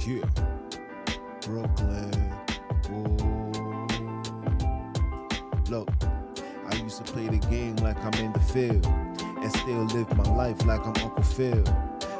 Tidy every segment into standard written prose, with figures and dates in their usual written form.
Yeah, Brooklyn. Ooh. Look, I used to play the game like I'm in the field and still live my life like I'm Uncle Phil.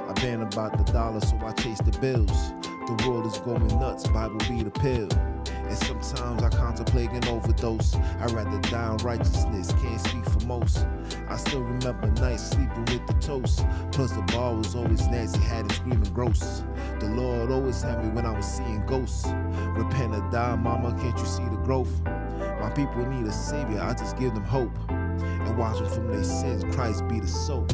I been about the dollar, so I chase the bills. The world is going nuts, Bible be the pill. And sometimes I contemplate an overdose. I'd rather die in righteousness, can't speak for most. I still remember nights sleeping with the toast. Plus the bar was always nasty, had it screaming gross. The Lord always had me when I was seeing ghosts. Repent or die, mama, can't you see the growth? My people need a savior, I just give them hope. And wash them from their sins, Christ be the soap.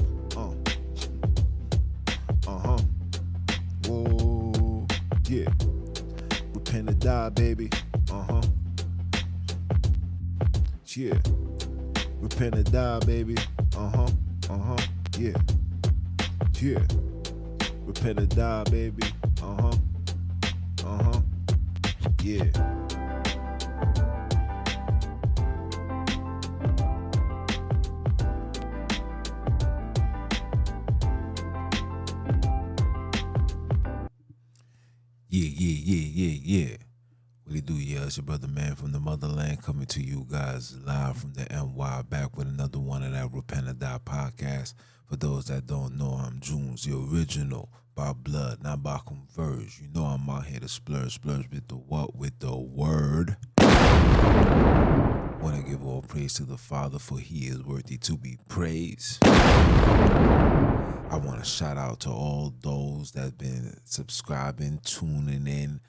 Whoa, yeah. Repent or die, baby. Yeah. Repent or die, baby. Yeah. Yeah. Repent or die, baby. Yeah. Yeah. What it do, yeah? It's your brother, man, from the motherland, coming to you guys live from the NY, back with another one of that Repent or Die podcast. For those that don't know, I'm Junes, the original, by blood, not by converge. You know I'm out here to splurge with the what? With the word. Want to give all praise to the Father, for he is worthy to be praised. I want to shout out to all those that have been subscribing, tuning in,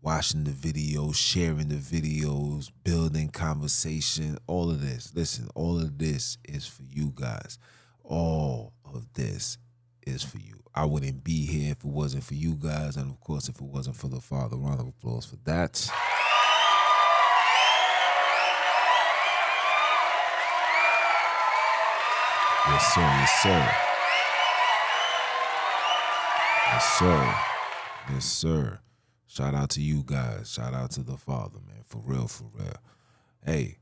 watching the videos, sharing the videos, building conversation, all of this. Listen, all of this is for you guys. All of this is for you. I wouldn't be here if it wasn't for you guys, and of course, if it wasn't for the Father. Round of applause for that. Yes, sir. Yes, sir. Yes, sir. Yes, sir. Shout out to you guys. Shout out to the Father, man. For real, for real. Hey,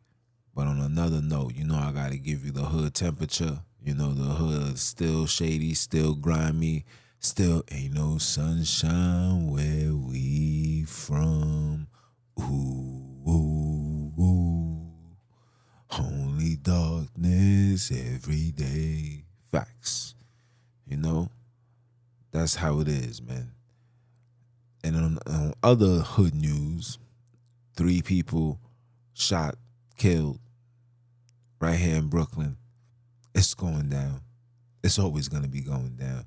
but on another note, you know I got to give you the hood temperature. You know, the hood still shady, still grimy, still ain't no sunshine where we from. Ooh, ooh, ooh. Only darkness every day. Facts. You know, that's how it is, man. And on other hood news, 3 people shot, killed, right here in Brooklyn. It's going down. It's always going to be going down.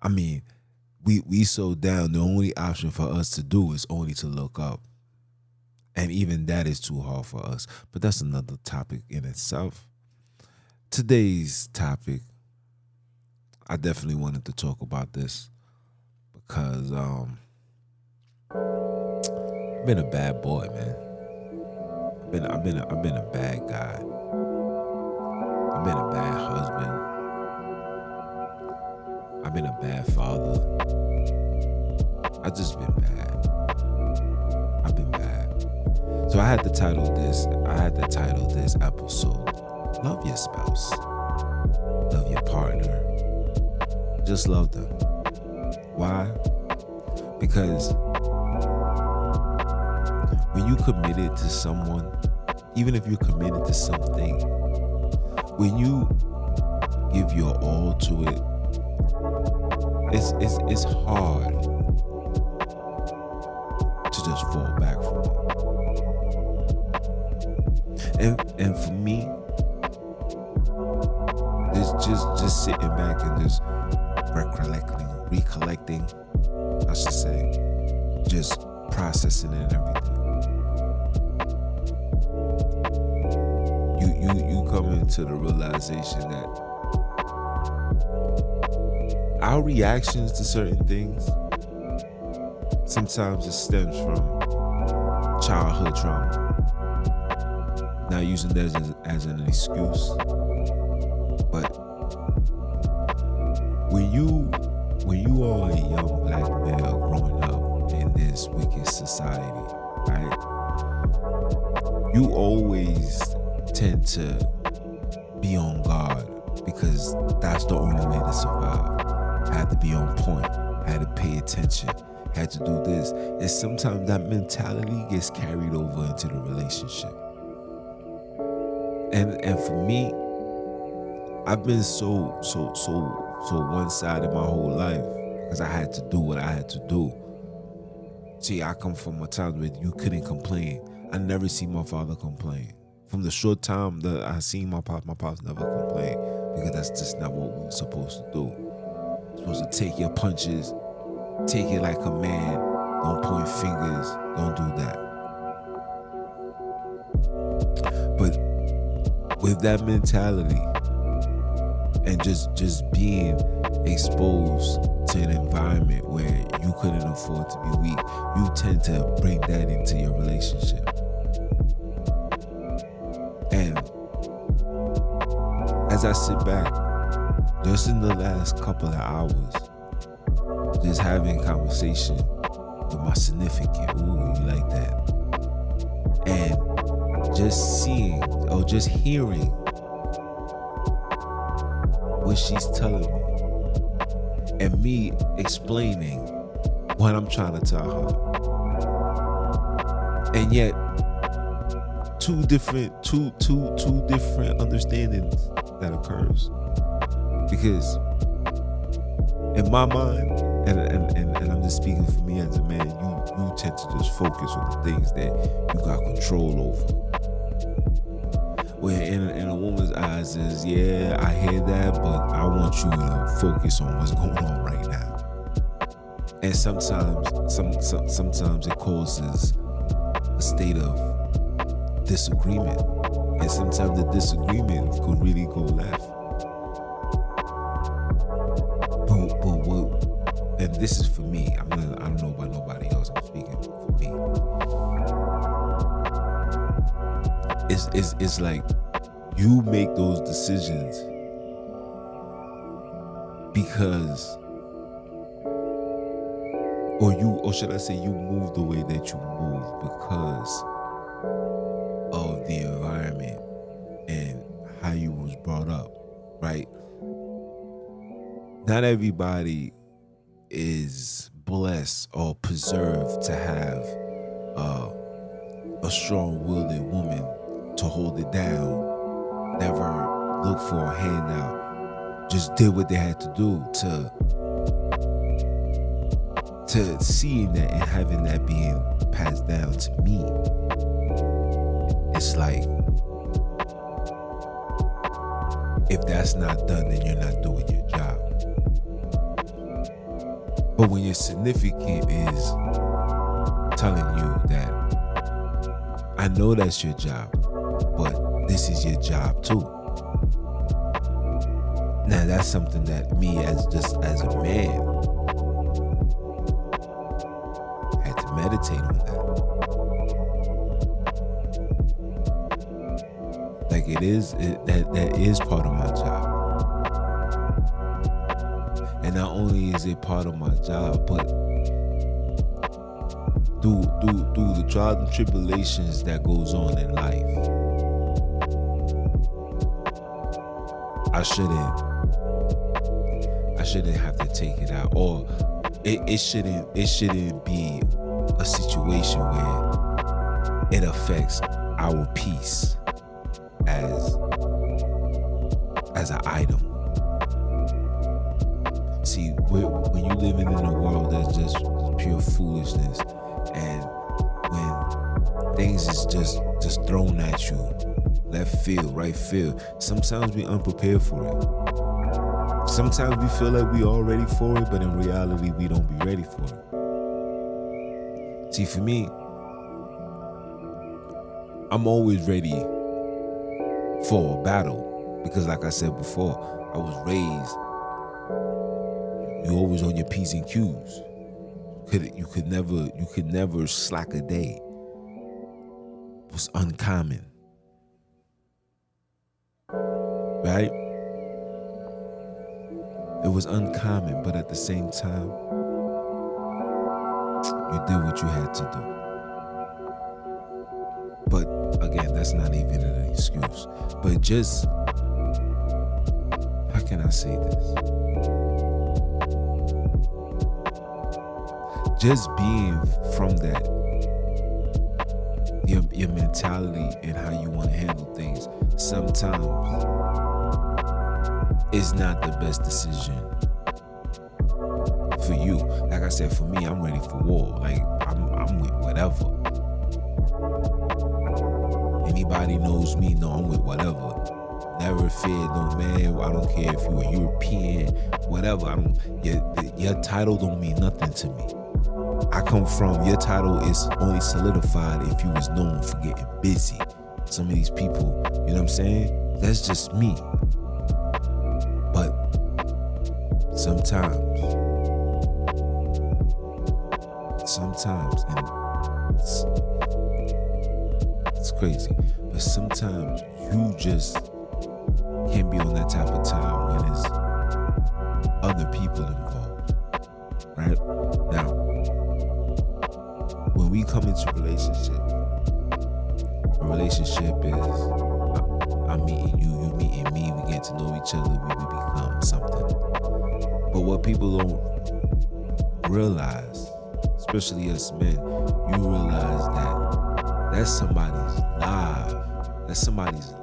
I mean, we so down, the only option for us to do is only to look up. And even that is too hard for us. But that's another topic in itself. Today's topic, I definitely wanted to talk about this because I've been a bad boy, man. I've been a bad guy. I've been a bad husband. I've been a bad father. I've just been bad. I've been bad. So I had to title this episode, Love Your Spouse. Love your partner. Just love them. Why? Because when you committed to someone, even if you're committed to something, when you give your all to it, it's hard to just fall back from it. And for me, it's just sitting back and just recollecting, I should say, just processing and everything. You come into the realization that our reactions to certain things, sometimes it stems from childhood trauma. Not using that as an excuse, but when you are a young black male growing up in this wicked society, right? You always tend to be on guard because that's the only way to survive. I had to be on point. I had to pay attention. had to do this. And sometimes that mentality gets carried over into the relationship. And for me, I've been so one-sided my whole life because I had to do what I had to do. See, I come from a time where you couldn't complain. I never see my father complain. From the short time that I seen my pops never complained, because that's just not what we're supposed to do. You're supposed to take your punches, take it like a man, don't point fingers, don't do that. But with that mentality and just being exposed to an environment where you couldn't afford to be weak, you tend to bring that into your relationship. And as I sit back, just in the last couple of hours, just having conversation with my significant, ooh, you like that? And just seeing or just hearing what she's telling me, and me explaining what I'm trying to tell her. And yet, two different understandings that occurs. Because in my mind, and I'm just speaking for me as a man, you tend to just focus on the things that you got control over. Where in a woman's eyes is, yeah, I hear that, but I want you to focus on what's going on right now. And sometimes it causes a state of disagreement. And sometimes the disagreement could really go left. But what, and this is for me, I don't know about nobody else, I'm speaking for me. It's like you make those decisions because, or should I say you move the way that you move because of the environment and how you was brought up, right? Not everybody is blessed or preserved to have a strong-willed woman to hold it down, never look for a handout, just did what they had to do to seeing that and having that being passed down to me. It's like, if that's not done, then you're not doing your job. But when your significant is telling you that, I know that's your job, but this is your job too. Now that's something that me as a man had to meditate on that. Like that is part of my job. And not only is it part of my job, but through the trials and tribulations that goes on in life, I shouldn't have to take it out, or it shouldn't be a situation where it affects our peace as an item. See, when you living in a world that's just pure foolishness, and when things is just thrown at you, left field, right field, sometimes we unprepared for it. Sometimes we feel like we all ready for it, but in reality, we don't be ready for it. See, for me, I'm always ready for a battle, because like I said before, I was raised, you always on your P's and Q's. You could never slack a day. It was uncommon. Right? It was uncommon, but at the same time, you did what you had to do. But again, that's not even an excuse. But just, how can I say this? just being from that, your mentality and how you want to handle things, sometimes it's not the best decision for you. Like I said, for me, I'm ready for war. Like I'm with whatever. Anybody knows me, know I'm with whatever. Never feared no man. I don't care if you a European, whatever. Your title don't mean nothing to me. I come from, your title is only solidified if you was known for getting busy. Some of these people, you know what I'm saying? That's just me. But sometimes, and it's crazy, but sometimes you just can't be on that type of time when there's other people involved, right? Now, when we come into a relationship is I'm meeting you, you meeting me, we get to know each other, we become something. But what people don't realize, especially us men, you realize that that's somebody's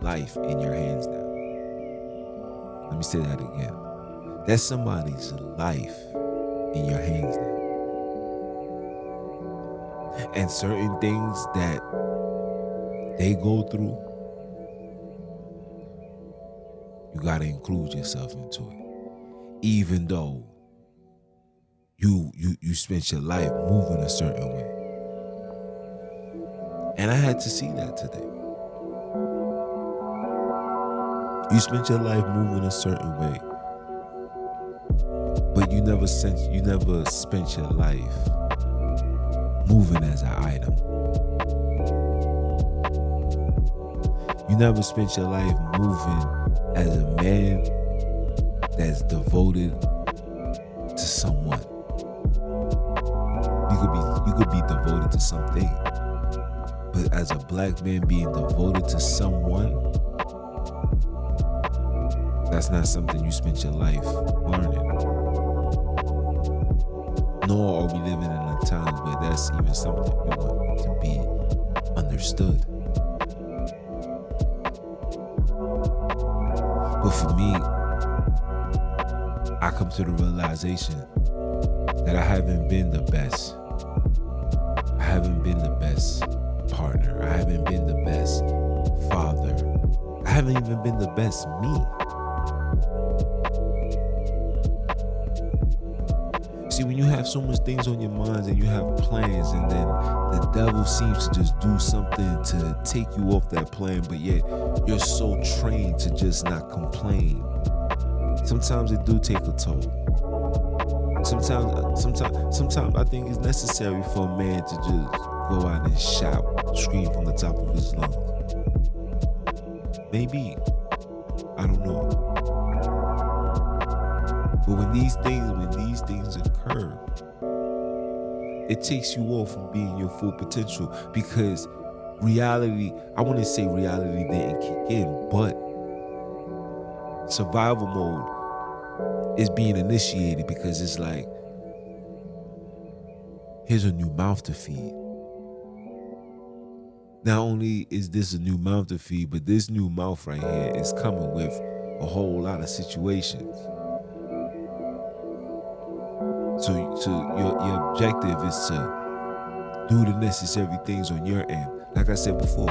life in your hands now. Let me say that again. That's somebody's life in your hands now. And certain things that they go through, you gotta include yourself into it. Even though you spent your life moving a certain way. And I had to see that today. You spent your life moving a certain way, but you never spent your life moving as an item. You never spent your life moving as a man that's devoted to someone. You could be devoted to something, but as a black man being devoted to someone, that's not something you spent your life learning. Nor are we living in a time where that's even something we want to be understood. But for me, I come to the realization that I haven't been the best. I haven't been the best partner. I haven't been the best father. I haven't even been the best me. See, when you have so much things on your minds and you have plans, and then the devil seems to just do something to take you off that plan, but yet you're so trained to just not complain. Sometimes it do take a toll. Sometimes I think it's necessary for a man to just go out and shout, scream from the top of his lungs. Maybe. I don't know. But when these things occur, it takes you off from being your full potential, because reality, I wouldn't say reality didn't kick in, but survival mode is being initiated, because it's like, here's a new mouth to feed. Not only is this a new mouth to feed, but this new mouth right here is coming with a whole lot of situations. So your objective is to do the necessary things on your end. Like I said before,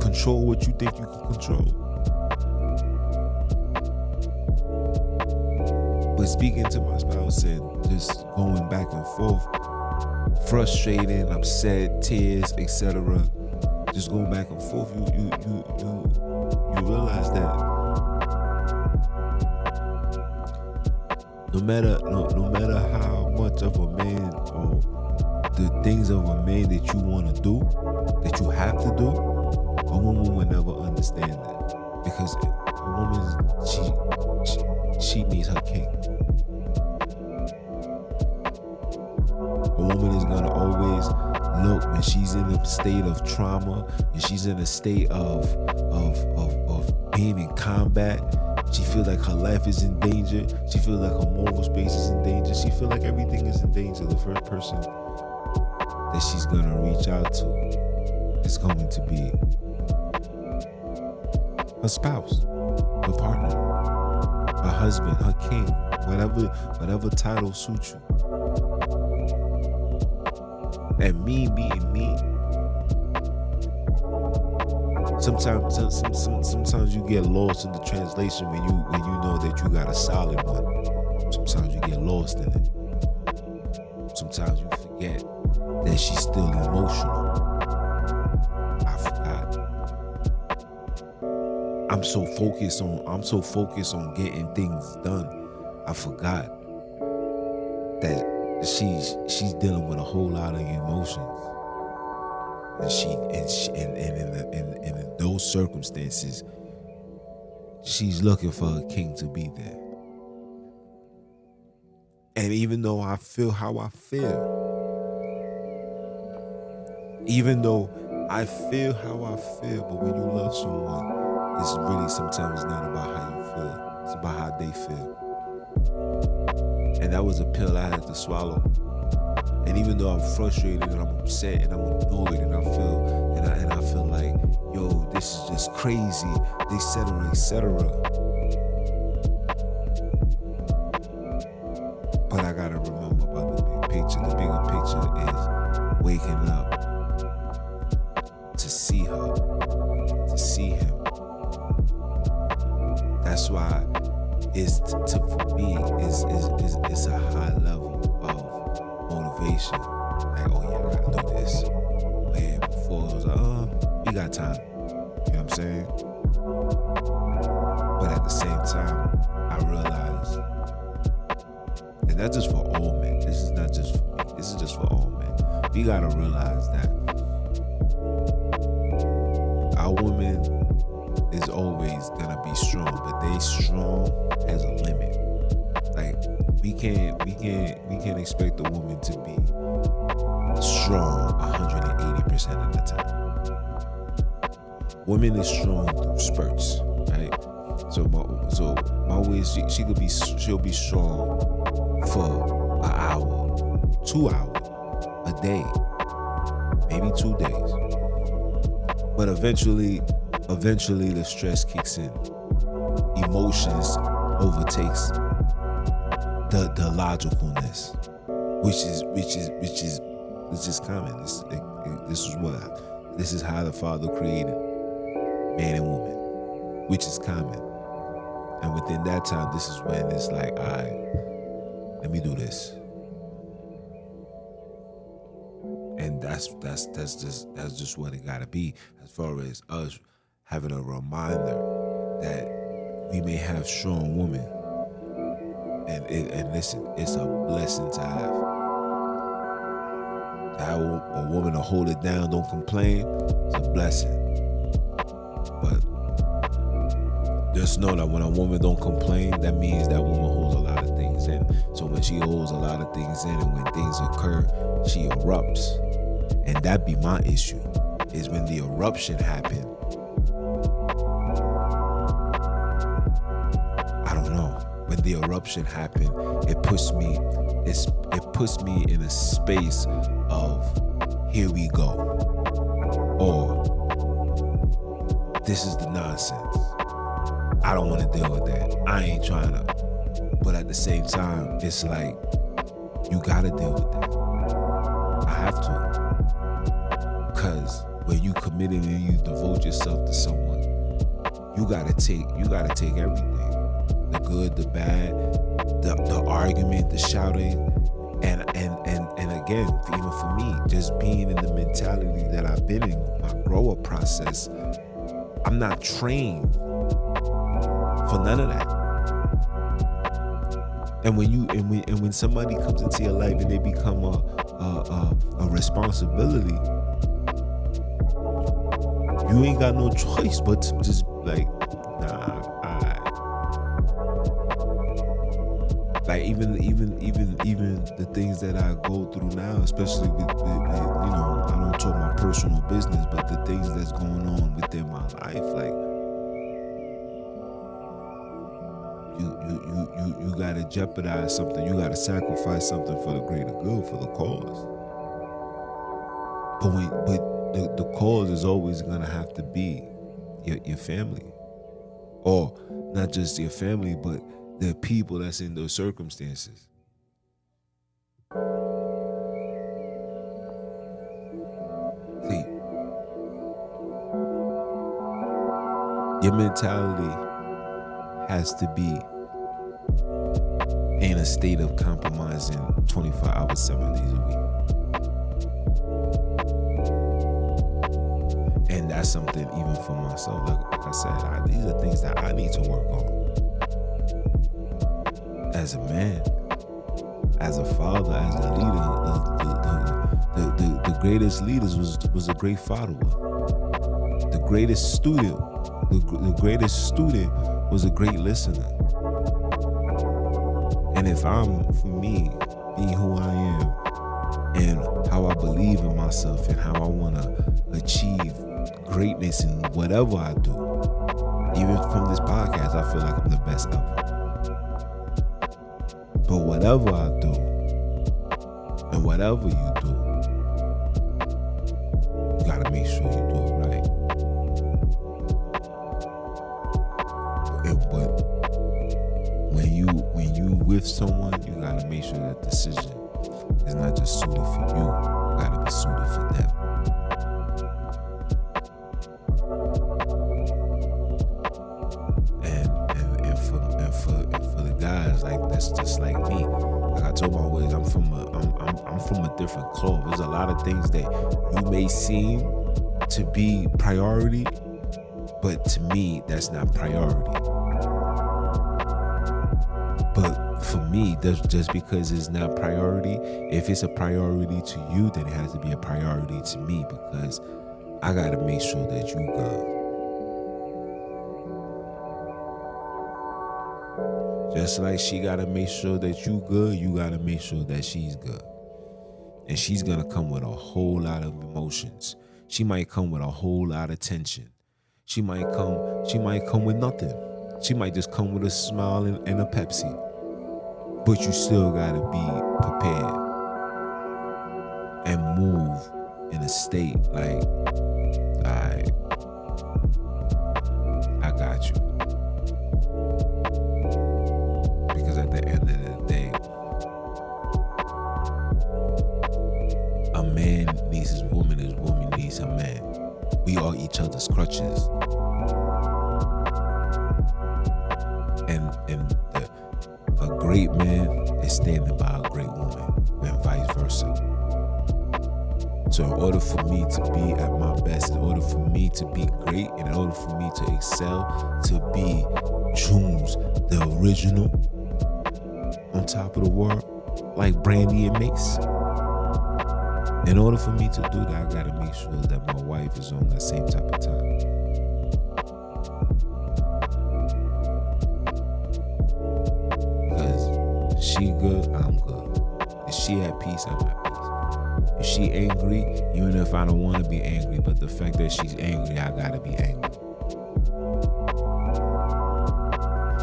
control what you think you can control. But speaking to my spouse and just going back and forth, frustrated, upset, tears, etc. Just going back and forth, you realize that no matter how much of a man or the things of a man that you want to do, that you have to do, a woman will never understand that, because a woman, she needs her king. A woman is gonna always look, when she's in a state of trauma and she's in a state of being in combat, She feels like her life is in danger. She feels like her moral space is in danger. She feels like everything is in danger. The first person that she's gonna reach out to is going to be her spouse, her partner, her husband, her king, whatever title suits you. And me being me, sometimes you get lost in the translation when you know that you got a solid one. Sometimes you get lost in it. Sometimes you forget that she's still emotional. I forgot. I'm so focused on getting things done. I forgot that she's dealing with a whole lot of emotions. And in those circumstances, she's looking for a king to be there. And even though I feel how I feel, but when you love someone, it's really sometimes not about how you feel. It's about how they feel. And that was a pill I had to swallow. And even though I'm frustrated and I'm upset and I'm annoyed and I feel like, yo, this is just crazy, etc. But I gotta remember about the big picture. The bigger picture is waking up to see her, to see him. That's why for me it's a high level of motivation. Like, oh yeah, I gotta do this. Where before it was like, oh, we got time. You know what I'm saying? But at the same time, I realized, and that's just for all men. This is not just for me. This is just for all men. We gotta realize that our woman is always gonna be strong, but they strong has a limit. Like, we can't expect a woman to be strong 180% of the time. Women is strong through spurts, right? So my way is she'll be strong for an hour, 2 hours, a day, maybe 2 days. But eventually the stress kicks in. Emotions overtakes the logicalness, which is common. This is how the Father created man and woman, which is common. And within that time, this is when it's like, all right, let me do this. And that's just what it gotta be, as far as us having a reminder that we may have strong women. And listen, it's a blessing to have a woman to hold it down, don't complain. It's a blessing. But just know that when a woman don't complain, that means that woman holds a lot of things in. So when she holds a lot of things in, and when things occur, she erupts. And that be my issue, is when the eruption happen, I don't know. When the eruption happened, it puts me in a space of, here we go, or this is the nonsense. I don't want to deal with that. I ain't trying to. But at the same time, it's like, you gotta deal with that. I have to. Because when you committed and you devote yourself to someone, you gotta take everything. The good, the bad, the argument, the shouting, and again, even for me, just being in the mentality that I've been in, my grow up process, I'm not trained for none of that. And when somebody comes into your life and they become a responsibility, you ain't got no choice but to just like, nah. Like even the things that I go through now, especially with I don't talk my personal business, but the things that's going on within my life, like, you gotta jeopardize something. You gotta sacrifice something for the greater good, for the cause. But the cause is always gonna have to be your family, or not just your family, but the people that's in those circumstances. See, your mentality has to be in a state of compromising 24 hours, 7 days a week. And that's something even for myself. Like I said, these are things that I need to work on. As a man, as a father, as a leader, the greatest leaders was a great follower. The greatest student, the greatest student was a great listener. And if for me, being who I am and how I believe in myself and how I want to achieve greatness in whatever I do, even from this podcast, I feel like I'm the best ever. But whatever I do and whatever you do, you gotta make sure you do it right. But when you with someone, you gotta make sure that decision is not just suited for you. You gotta be suited for them. And for the guys, like, that's just like me. Like I told my boys, I'm from a different cloth. There's a lot of things that you may seem to be priority, but to me, that's not priority. But for me, just because it's not priority, if it's a priority to you, then it has to be a priority to me, because I gotta make sure that you good. Just like she gotta make sure that you good, you gotta make sure that she's good. And she's gonna come with a whole lot of emotions. She might come with a whole lot of tension. She might come with nothing. She might just come with a smile and a Pepsi. But you still gotta be prepared and move in a state like, alright, I got you. Because at the end of the day, a man needs his woman, his woman needs a man. We are each other's crutches. And a great man is standing by a great woman, and vice versa. So in order for me to be at my best, in order for me to be great, in order for me to excel, to be Junes, the original, on top of the world, like Brandy and Mace, in order for me to do that, I gotta make sure that my wife is on that same type of time. She good, I'm good. If she at peace, I'm at peace. If she angry, even if I don't want to be angry, but the fact that she's angry, I gotta be angry.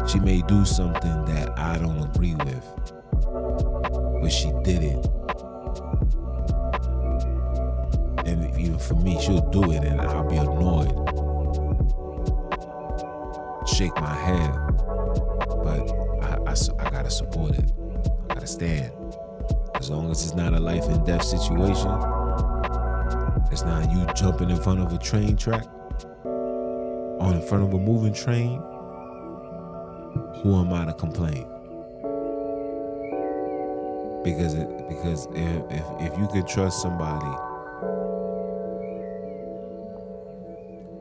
She may do something that I don't agree with, but she did it. And even for me, she'll do it and I'll be annoyed. Shake my head, but I gotta support it. I gotta stand. As long as it's not a life and death situation, it's not you jumping in front of a train track or in front of a moving train, who am I to complain? Because if you can trust somebody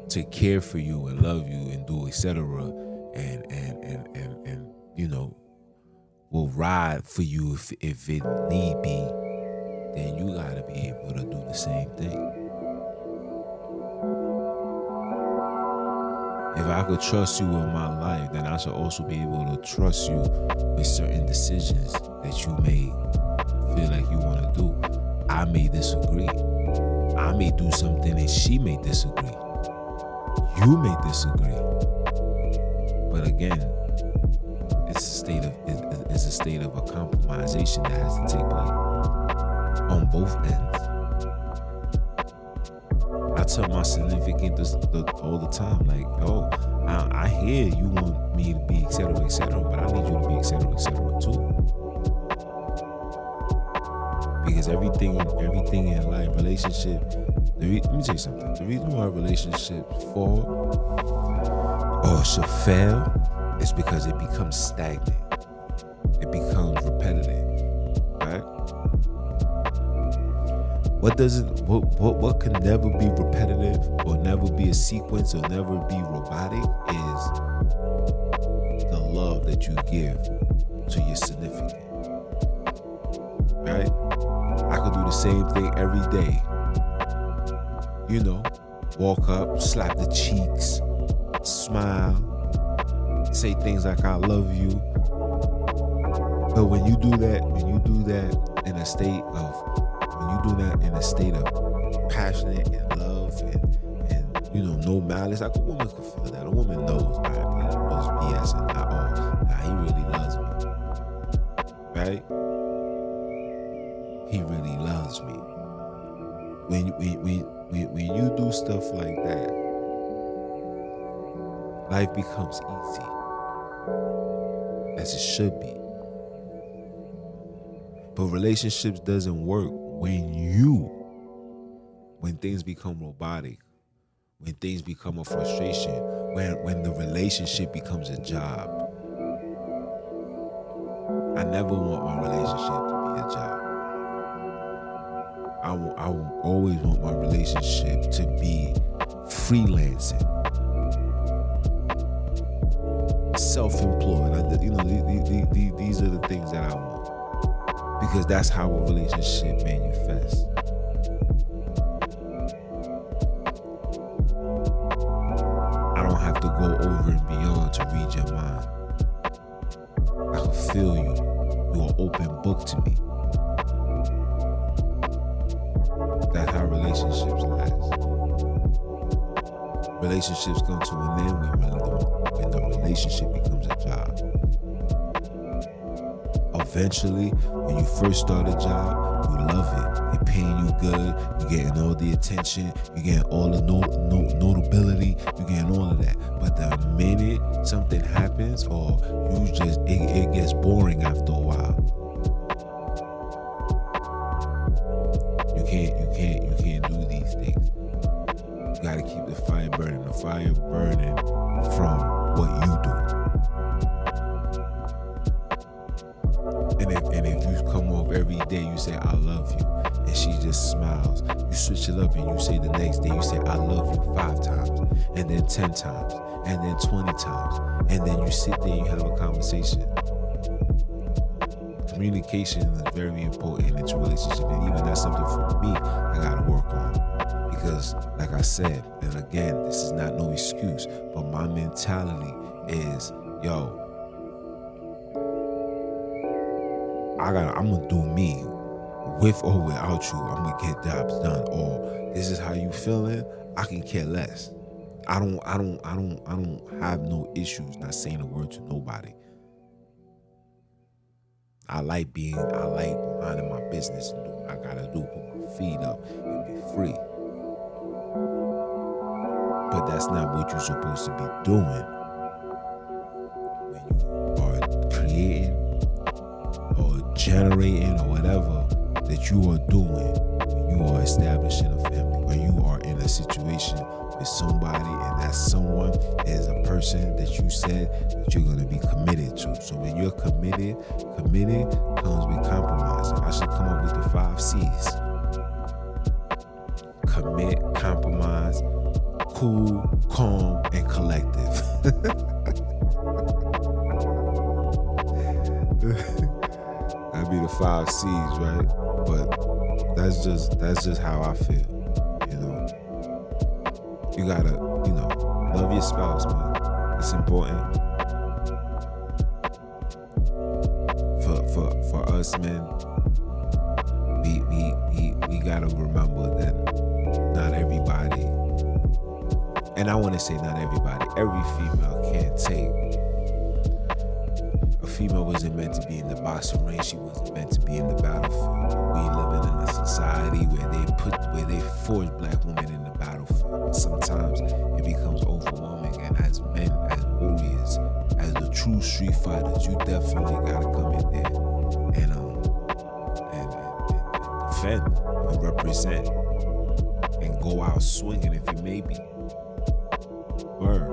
to care for you and love you and do etc. and you know, will ride for you if it need be, then you gotta be able to do the same thing. If I could trust you with my life, then I should also be able to trust you with certain decisions that you may feel like you want to do. I may disagree. I may do something and she may disagree. You may disagree. But again, it's a state of a compromisation that has to take place on both ends. I tell my significant all the time, like, yo, I hear you want me to be et cetera, but I need you to be et cetera too. Because everything in life, relationship, let me tell you something. The reason why relationships fall or should fail is because it becomes stagnant. It becomes repetitive, right? What can never be repetitive or never be a sequence or never be robotic is the love that you give to your significant, right? I could do the same thing every day. You know, walk up, slap the cheeks, smile, say things like I love you. But when you do that in a state of passionate and love and no malice, like a woman could feel that. A woman knows, he was BSing, he really loves me, right? He really loves me. When you do stuff like that, life becomes easy, as it should be. But relationships doesn't work when things become robotic, when things become a frustration, when the relationship becomes a job. I never want my relationship to be a job. I will always want my relationship to be freelancing, self-employed. These are the things that I want. Because that's how a relationship manifests. I don't have to go over and beyond to read your mind. I can feel you. You're an open book to me. That's how relationships last. Relationships come to an end when the relationship becomes a job. Eventually, when you first start a job, you love it. They're paying you good. You're getting all the attention. You're getting all the notability. You're getting all of that. But the minute something happens, or it gets boring after a while. You can't do these things. You gotta keep the fire burning. The fire burning from what you do. And if you come off every day, you say, I love you, and she just smiles. You switch it up and you say the next day, you say, I love you 5 times, and then 10 times, and then 20 times. And then you sit there and you have a conversation. Communication is very important into a relationship. And even that's something for me I gotta work on. Because like I said, and again, this is not no excuse, but my mentality is, yo, I'm gonna do me, with or without you. I'm gonna get jobs done. Or this is how you feeling. I can care less. I don't have no issues not saying a word to nobody. I like minding my business and doing what I gotta do, put my feet up and be free. But that's not what you're supposed to be doing when you are creating or generating or whatever that you are doing when you are establishing a family, when you are in a situation with somebody and that someone is a person that you said that you're going to be committed to. So when you're committed comes with compromising. I should come up with the 5 C's. Commit, compromise, cool, calm, and collective. That'd be the 5 C's, right? But that's just how I feel. You gotta, love your spouse, man. It's important. For us men, we gotta remember that not everybody, and I wanna say not everybody, every female can't take A female wasn't meant to be in the boxing ring. She wasn't meant to be in the battlefield. We living in a society where they force black women in the battlefield. And sometimes it becomes overwhelming. And as men, as warriors, as the true street fighters, you definitely gotta come in there and defend and represent and go out swinging if you may be. Word.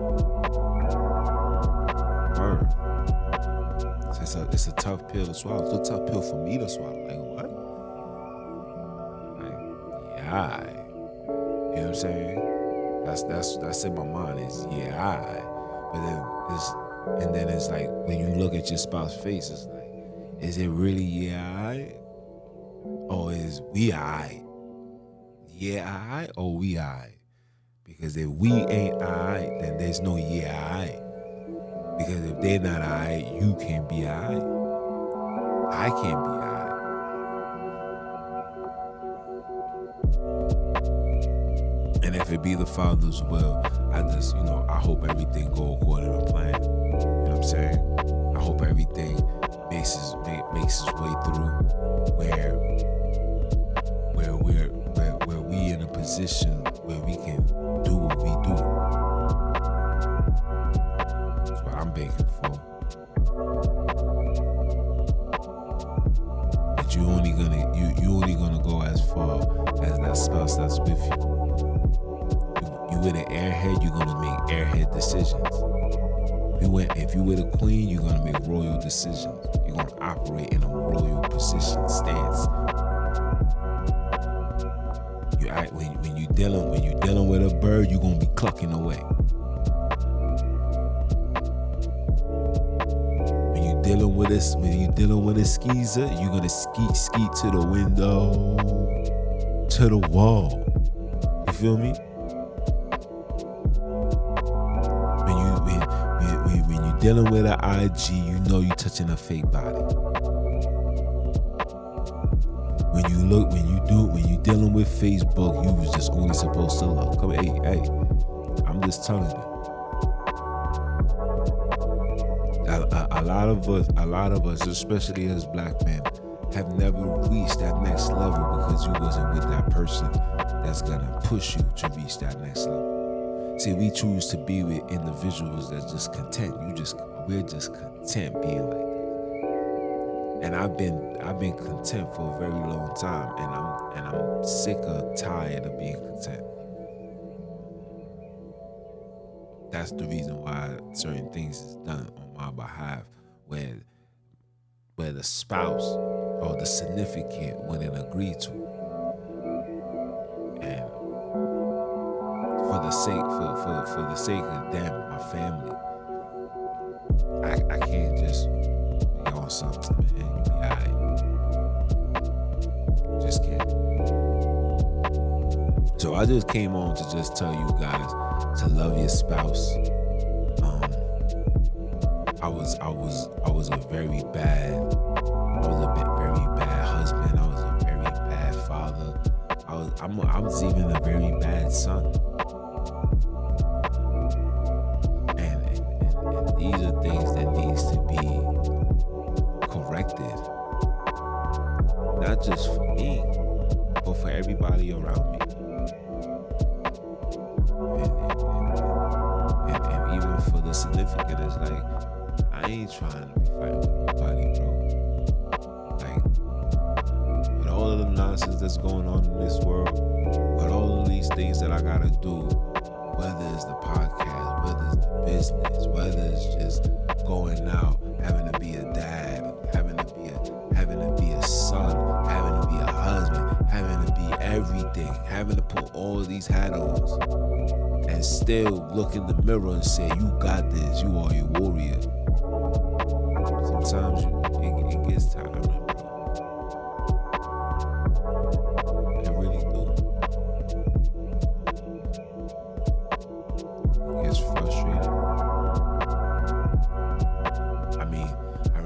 It's a tough pill to swallow. It's a tough pill for me to swallow. Like, what? Like, yeah, you know what I'm saying? That's in my mind. Is but then it's like when you look at your spouse's face, it's like, is it really or is we or we Because if we ain't then there's no Because if they're not you can't be I can't be And if it be the Father's will, I just, I hope everything go according to plan. You know what I'm saying? I hope everything makes its way through where we in a position where we can do what we do. That's what I'm banking for. But you only gonna go as far as that spouse that's with you. You with an airhead, you're gonna make airhead decisions. If you with a queen, you're gonna make royal decisions. You're gonna operate in a royal position stance. When you dealing with a bird, you're gonna be clucking away. When you dealing with a skeezer, you're gonna skeet to the window, to the wall. You feel me? When you dealing with an IG, you know you touching a fake body. When you dealing with Facebook, you was just only supposed to look. Come, hey, I'm just telling you. A lot of us, especially as black men, have never reached that next level because you wasn't with that person that's gonna push you to reach that next level. See, we choose to be with individuals that's just content. We're just content being like that. And I've been content for a very long time, and I'm sick or tired of being content. That's the reason why certain things is done on my behalf, where the spouse or the significant wouldn't agree to, and for the sake of them, my family, I can't just be on something, man. You be alright. Just can't. So I just came on to just tell you guys to love your spouse. I was a very bad husband. I was a very bad father. I was even a very bad son. And these are things that needs to be corrected. Not just for me, but for everybody around me. And even for the significant, it's like, I ain't trying to be fighting with nobody, bro. Like, with all of the nonsense that's going on in this world, with all of these things that I gotta do, whether it's the podcast, whether it's the business, whether it's just going out, having to be a dad, having to be a son, having to be a husband, having to be everything, having to put all of these hats on, and still look in the mirror and say, you got this, you are a warrior. Sometimes it gets tiring, bro. It really do. It gets frustrating. I mean, I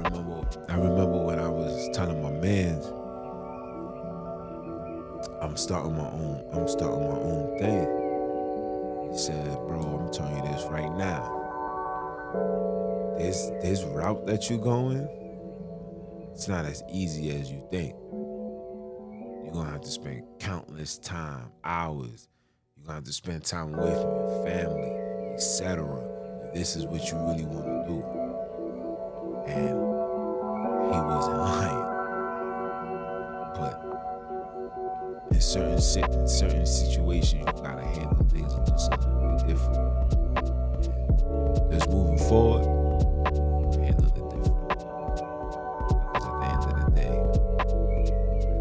remember when I was telling my man, I'm starting my own thing. He said, bro, I'm telling you this right now. this route that you're going, it's not as easy as you think. You're gonna have to spend countless time, hours. You're gonna have to spend time away from your family, etc. If this is what you really want to do. And he wasn't lying. But in certain situations, you gotta handle things just a little bit different. And just moving forward, handle it different. Because at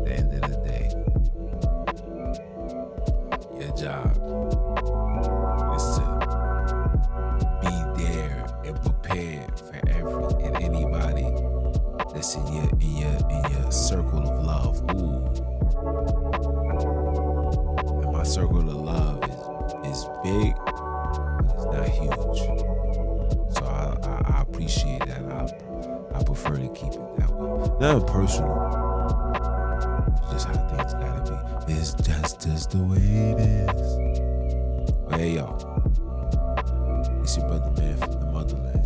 the end of the day, your job is to be there and prepared for every and anybody that's in your circle of love. Ooh. And my circle of love is big, but it's not huge. So I appreciate that. I prefer to keep it that way. Not personal. It's just how things gotta be. It's just the way it is. But hey, yo. It's your brother, man, from the motherland.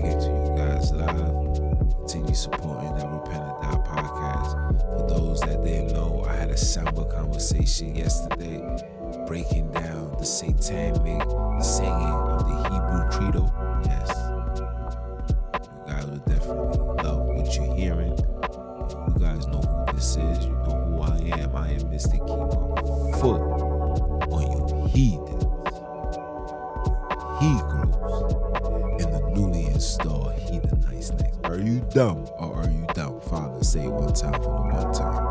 Came to you guys live. Continue supporting that Repent or Die podcast. For those that didn't know, I had a somber conversation yesterday breaking down the satanic singing of the Hebrew credo. Yes. You guys would definitely love what you're hearing. You guys know who this is. You know who I am. I am Mr. Keep on Foot on you heathens. He grows in the newly installed heathenize next. Are you dumb or are you dumb? Father, say it one time for the one time.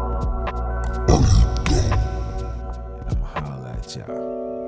And I'ma holler at y'all.